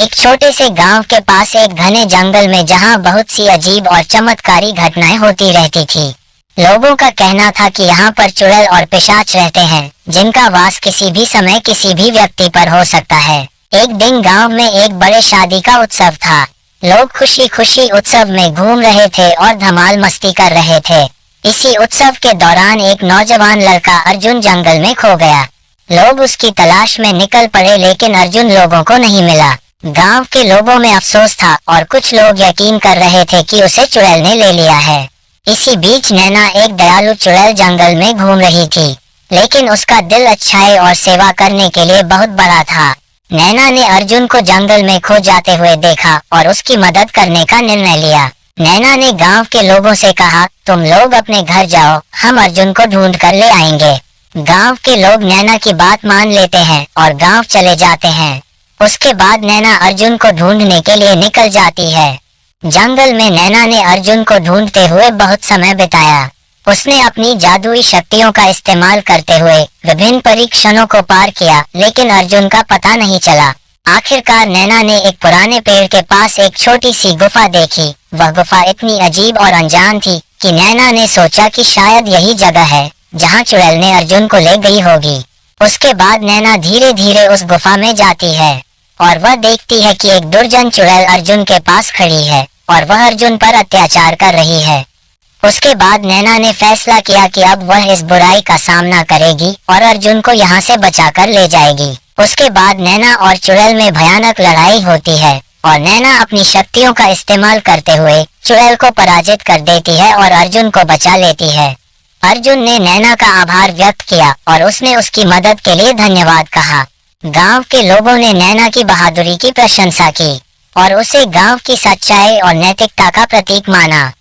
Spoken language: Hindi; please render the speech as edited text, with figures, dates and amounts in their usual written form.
एक छोटे से गांव के पास एक घने जंगल में जहां बहुत सी अजीब और चमत्कारी घटनाएं होती रहती थी। लोगों का कहना था कि यहाँ पर चुड़ैल और पिशाच रहते हैं जिनका वास किसी भी समय किसी भी व्यक्ति पर हो सकता है। एक दिन गांव में एक बड़े शादी का उत्सव था। लोग खुशी खुशी उत्सव में घूम रहे थे और धमाल मस्ती कर रहे थे। इसी उत्सव के दौरान एक नौजवान लड़का अर्जुन जंगल में खो गया। लोग उसकी तलाश में निकल पड़े लेकिन अर्जुन लोगों को नहीं मिला। गांव के लोगों में अफसोस था और कुछ लोग यकीन कर रहे थे कि उसे चुड़ैल ने ले लिया है। इसी बीच नैना एक दयालु चुड़ैल जंगल में घूम रही थी, लेकिन उसका दिल अच्छाई और सेवा करने के लिए बहुत बड़ा था। नैना ने अर्जुन को जंगल में खो जाते हुए देखा और उसकी मदद करने का निर्णय लिया। नैना ने गांव के लोगों से कहा, तुम लोग अपने घर जाओ, हम अर्जुन को ढूंढ कर ले आएंगे। गांव के लोग नैना की बात मान लेते हैं और गांव चले जाते हैं। उसके बाद नैना अर्जुन को ढूंढने के लिए निकल जाती है। जंगल में नैना ने अर्जुन को ढूंढते हुए बहुत समय बिताया। उसने अपनी जादुई शक्तियों का इस्तेमाल करते हुए विभिन्न परीक्षणों को पार किया, लेकिन अर्जुन का पता नहीं चला। आखिरकार नैना ने एक पुराने पेड़ के पास एक छोटी सी गुफा देखी। वह गुफा इतनी अजीब और अनजान थी कि नैना ने सोचा कि शायद यही जगह है जहां चुड़ैल ने अर्जुन को ले गई होगी। उसके बाद नैना धीरे धीरे उस गुफा में जाती है और वह देखती है कि एक दुर्जन चुड़ैल अर्जुन के पास खड़ी है और वह अर्जुन पर अत्याचार कर रही है। उसके बाद नैना ने फैसला किया कि अब वह इस बुराई का सामना करेगी और अर्जुन को यहाँ से बचाकर ले जाएगी। उसके बाद नैना और चुड़ैल में भयानक लड़ाई होती है और नैना अपनी शक्तियों का इस्तेमाल करते हुए चुड़ैल को पराजित कर देती है और अर्जुन को बचा लेती है। अर्जुन ने नैना का आभार व्यक्त किया और उसने उसकी मदद के लिए धन्यवाद कहा। गांव के लोगों ने नैना की बहादुरी की प्रशंसा की और उसे गांव की सच्चाई और नैतिकता का प्रतीक माना।